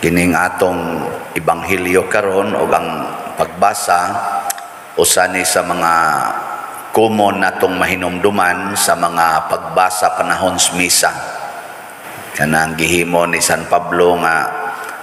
Kining atong ibanghilyo karon o ang pagbasa usa ni sa mga common natong mahinumduman sa mga pagbasa panahon sa misa. Kanang gihimo ni San Pablo nga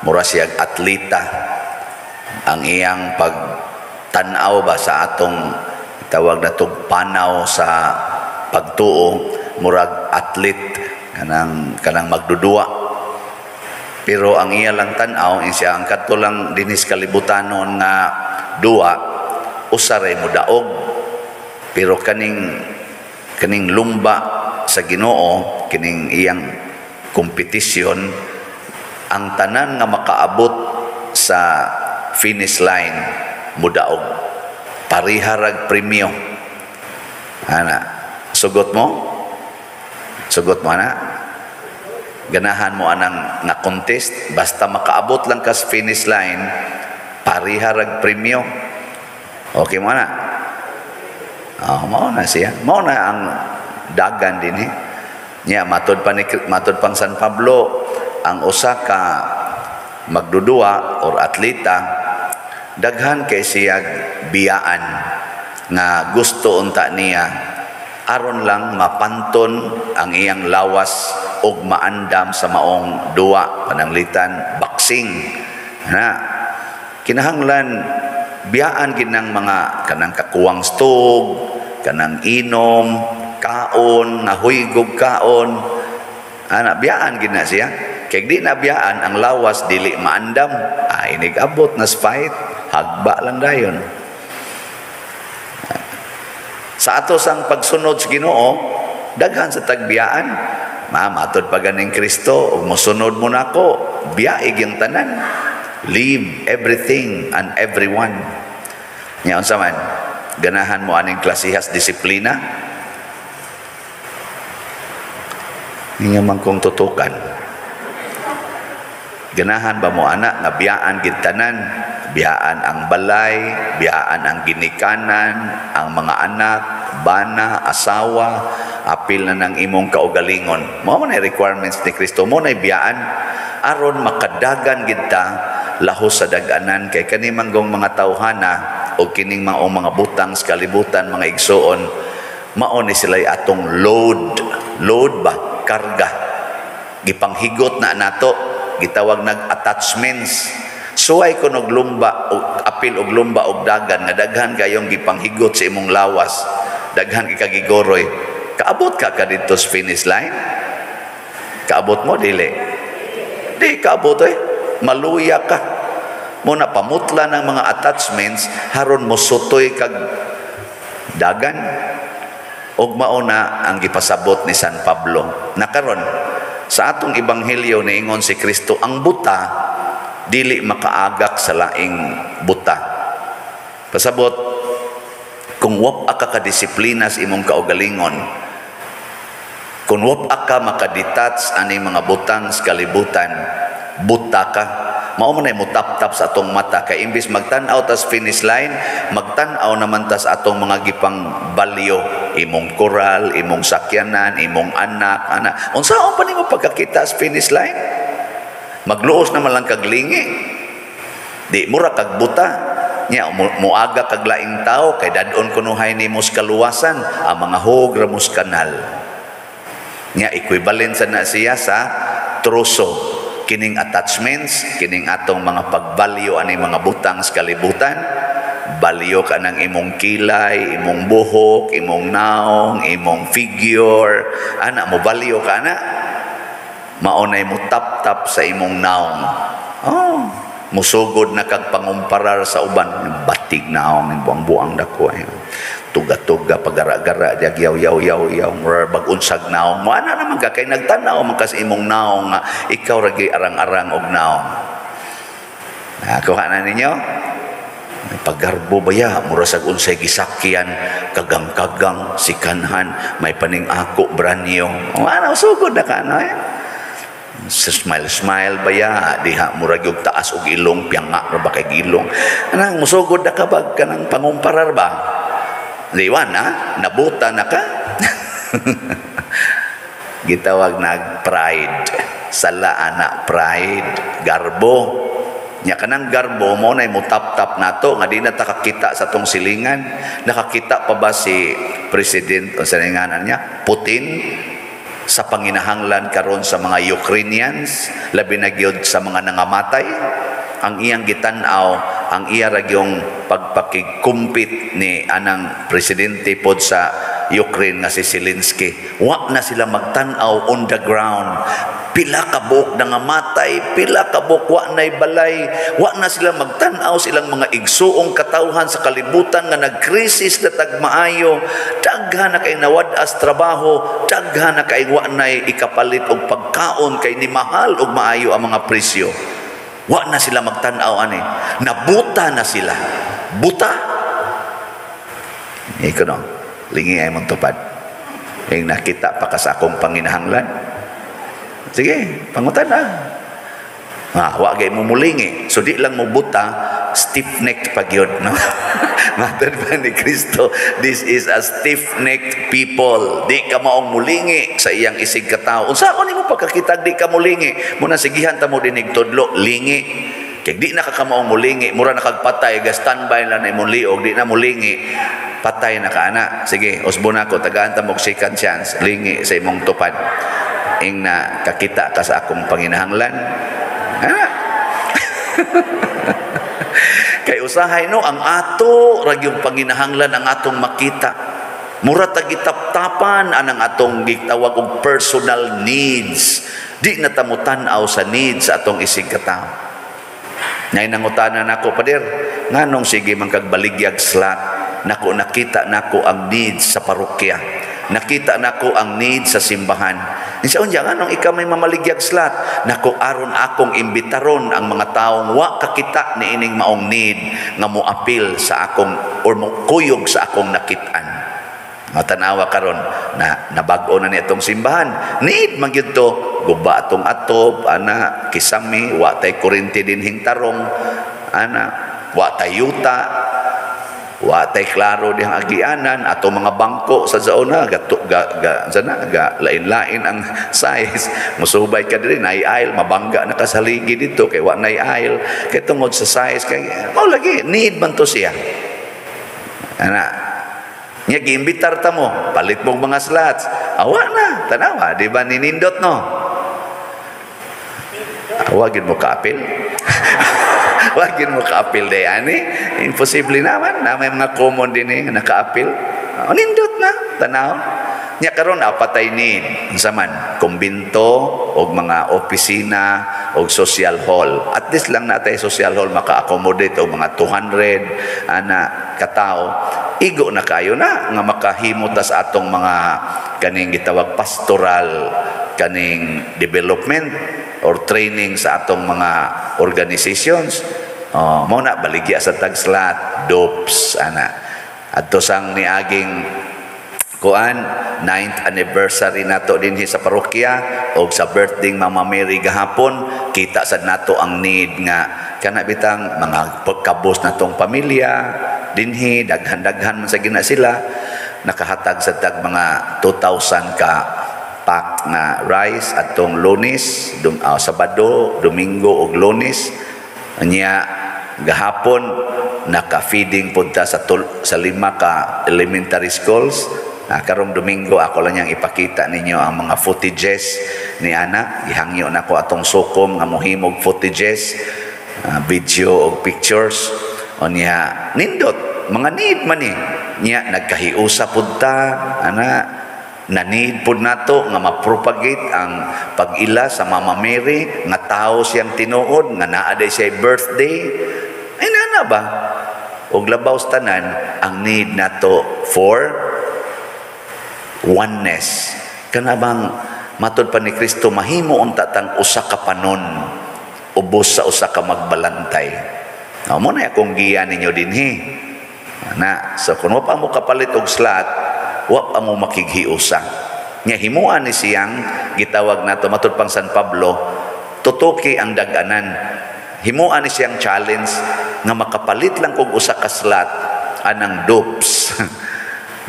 mura siyang atleta, ang iyang pagtanaw ba sa atong tawag na panaw sa pagtuo murag athlete kanang magdudua. Pero ang iya lang tanaw siya ang kadto lang dinis kalibutanon nga duwa usaray mo daog. Pero kaning lumba sa Ginoo, kining iyang kompetisyon, ang tanan nga makaabot sa finish line mudaog, pariharag premyo. Ana, sugot mo ana, ganahan mo anang nga contest, basta makaabot lang ka sa finish line, pariharag premyo. Okay mo na? Mao na siya. Mao na ang dagan din eh. Nya matud pang San Pablo, ang usa ka magdudua or atleta, daghan kay siya biyaan nga gusto unta niya aron lang mapanton ang iyang lawas ug maandam sa maong duwa, pananglitan boxing. Kinahanglan biyaan ginang mga kanang kakuwang stog, kanang inom, kaon, nga huygog kaon. Biyaan gina siya. Kaya di na biyaan, ang lawas dili maandam. Inig abot na fight, hagba lang dayon. Sa atos ang pagsunod sa Ginoo, daghan sa tagbiyaan. Matod pa ganing Kristo, ug mosunod mo nako, biyaig yung tanan. Leave everything and everyone. Nya unsa man, ganahan mo aning klasihas disiplina? Ninyo man kong tutukan. Ganahan ba mo anak nga biyaan gid tanan? Biyaan ang balay, biyaan ang ginikanan, ang mga anak, bana, asawa, apil na ng imong kaugalingon. Mao man ay requirements ni Kristo, mo na biyaan aron makadagan gid ta lahos sa dag-anan kay kani manggong mga tawhana o kining mga butang sa kalibutan, mga igsoon, mao ni sila'y atong load ba, karga, gipanghigot na nato, gitawag nag attachments. Suway ko og lumba o apil og lumba og dagan nga daghan kayong gipanghigot sa imong lawas, daghan ikagigoroy, kaabot ka dito sa finish line? Kaabot mo dili? Di kaabot maluya ka. Muna pamutla ng mga attachments haron mo sutoy kag dagan. Og mauna ang gipasabot ni San Pablo. Nakaron sa atong ebanghelyo niingon si Kristo, ang buta dili makaagak sa laing buta. Pasabot, kung wap ka kadisiplina sa imong kaugalingon, kung wap ka makadetach ani mga butang sa kalibutan, buta ka. Mao man ay mutap-tap sa atong mata kay imbis magtan-aw tas finish line, magtan-aw naman tas atong mga gipang balyo, imong koral, imong sakyanan, imong anak. Unsaon pa nimo pagkakita sa finish line? Magluos naman lang kag lingi. Di mura kag buta. Nya muaga kag laing tao kay dadon kunuhay nimo sa kaluwasan ang mga hog ramos kanal. Nya equivalent sa na siya sa troso. Kining attachments, kining atong mga pagbalyo ani mga butang sa kalibutan, balyo ka ng imong kilay, imong buhok, imong naong, imong figure, mo balyo ka na, maunay mo tap-tap sa imong naong. Musugod na kag pangumparar sa uban, batig naong, yung buang-buang dako. Tuga-tuga, pagara-gara, yaw-yaw-yaw, bag-unsag naong. Maana naman ka, kay nagtanaw man ka sa imong naong, ikaw ragi arang-arang og naong. Kuha na ninyo? May paggarbo ba ya? Mura sa unsay gisakyan, kagang-kagang, sikanhan, may paning ako, branyo. Maana, usugod na ka, no? Smile ba ya? Diha, mura yung taas og ilong, piyanga, ba kay ilong. Anang, musugod na ka ba? Kanang pangumparar ba? Diwan nabuta na ka. gitawag na pride. Sala anak pride, garbo. Nya kanang garbo mo na mo tap-tap nato nga di na takakita sa tong silingan. Nakakita pa ba si President o sa nganan niya Putin sa panginahanglan karon sa mga Ukrainians, labi na gyud sa mga nangamatay? Ang iyang gitan-aw, ang iya ra gyung pagpakigkumpit ni anang presidente pod sa Ukraine nga si Zelensky. Wa na sila magtan-aw on the ground. Pila ka buok nangamatay, pila ka buok wa nay balay. Wa na sila magtan-aw silang mga igsuong katawhan sa kalibutan nga nagkrisis na tagmaayo. Daghan na kay nawad-as trabaho, daghan na kay wa nay ikapalit og pagkaon kay ni mahal og maayo ang mga presyo. Wa na sila magtan-aw ani. Nabuta na sila. Buta. Ikaw no, lingi ay mong tupad. Yung nakita pa ka sa akong panginahanglan. Sige, pangutan na. Wa gay mo mulingi. So di lang mo buta, stiff-necked pag yun. No? Matter ba ni Kristo, this is a stiff-necked people. Di ka maong mulingi sa iyang isig katao. Unsa ko nimo pagkakitag di ka mulingi? Muna sigihan ta mo dinig tudlo, lingi. Kaya di na ka maong mulingi, mura nakagpatay, ga-standby lang na imong liog, di na mulingi. Patay na ka ana. Sige, usbo na ko, tagaan ta mo second chance, lingi sa imong tupad. Ing na kakita ka sa akong panginahanglan. Kay usahay no, ang ato ragyong panginahanglan ang atong makita. Mura tagitap-tapan anang atong gitawag og personal needs. Di na tamutan-aw sa needs atong isig katao. Ngay nangutanan nako, pader, nganong sige man kag baligyag slot. Nako nakita nako ang needs sa parokya. Nakita nako ang needs sa simbahan. Isa unya nganong ikaw may mamaligyag slot. Nako aron akong imbitaron ang mga taong wa kakita ni ining maong need nga mo apil sa akong or mo kuyog sa akong nakitaan. Matanawa karon na nabag-o na ni atong simbahan. Need man gyud to, guba atong atob, ana kisami, wa tay kuryente dinhing tarong, ana wa tay yuta, wa tay klaro dihang agianan, ato mga bangko sa zaona lain-lain ang size. Musubay ka diri nay aisle, mabangga na ka sa ligi dito kay wa nay aisle, kay tungod sa size kay mao lagi need man to siya. Ana nya giimbitar ta mo, palit mong mga slots. Awa na, tanawa, di ba ninindot no? Wagin mo ka-apil. Wagin mo ka-apil day ani. Imposible naman na may mga common din naka-apil. Nindot na, tanaw. Nya karon apatay need unsa man kumbinto og mga opisina og social hall. At least lang natay social hall maka-accommodate og mga 200 ana katao. Igo na kayo na nga makahimo ta sa atong mga kaning gitawag pastoral kaning development or training sa atong mga organizations. Mao na baligya sa tag-slot, DOPS ana. Adto sang niaging kuan 9th anniversary nato dinhi sa parokya og sa birthday Mama Mary gahapon, kita sad nato ang need nga kana bitang mga pagkabos natong pamilya dinhi, daghan-daghan man sa gina sila, nakahatag sa tag mga 2,000 ka pack na rice atong Lunes, Sabado, Domingo ug Lunes. Anya gahapon naka-feeding punta sa 5 ka elementary schools. Karong Domingo ako lang yang ipakita ninyo ang mga footages ni ana. Gihangyo nako atong sukom nga mohimog footages, video o pictures. O niya nindot mga need man ni niya nagkahiusa pud ta ana na need pud nato nga mapropagate ang pag-ila sa Mama Mary nga tao siyang tinuod nga naa day siya birthday. Ay nana ba og labaw tanan ang need nato for oneness. Kana bang matud pa ni Kristo mahimo unta tang usa ka panon ubos sa usa ka magbalantay. Mo na akong giya ninyo dinhi. Na so kun wa pa mo kapalit og slot, wa pa mo makighiusa. Nya himuan ni siyang gitawag nato matud pang San Pablo, tutuki ang dag-anan. Himuan ni siyang challenge nga makapalit lang og usa ka slot anang DOPS.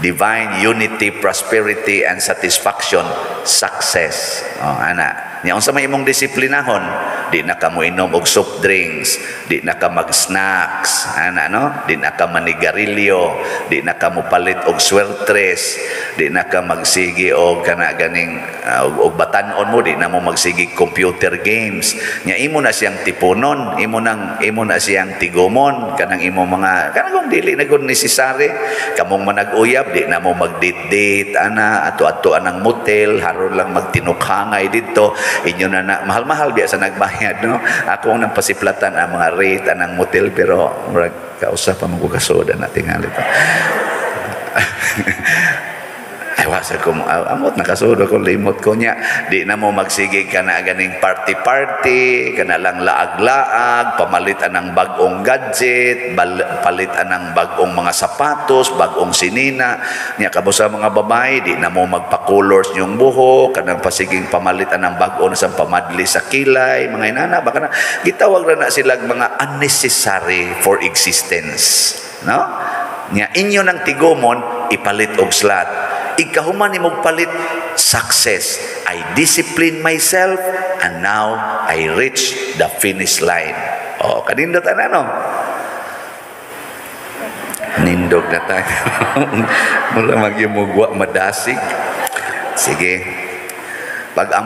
divine unity, prosperity, and satisfaction, success. Ana, nya unsa may imong disiplinahon, di na ka mo inom og soft drinks, di na ka mag-snacks, ana no, di na ka manigarilyo, di na ka mo palit og swertres, di na ka magsigi og kana ganing og batan-on mo, di na mo magsigi computer games. Nya imo na siyang tipunon, imo na siyang tigomon kanang imo mga kanang dili na gud necessary kamong manag-uyab, di na mo mag-date ana ato-ato anang motel haron lang magtinukhangay dito inyo na mahal-mahal biya sa nagbayad no. Ako nang pasiplatan ang mga rate anang motel pero murag kausap pa magkasoda na tingali to. Wasa ko amot nakasodo ko limot ko nya, di na mo magsige ka na ganing party kana lang laag-laag, pamalitan ng bagong gadget, palitan ng bagong mga sapatos, bagong sinina nya kabo sa mga babae, di na mo magpa-colors yung buhok kanang pasiging pamalitan ng bago na sa pamadli sa kilay, mga inana baka na gitawag na silang mga unnecessary for existence no nya inyo nang tigomon ipalit og slat. Ikahuman ni magpalit success. I discipline myself and now I reach the finish line. Oh, kanindot ano? Nindog na tayo. Mula magyumugwa madasig. Sige. Pag ang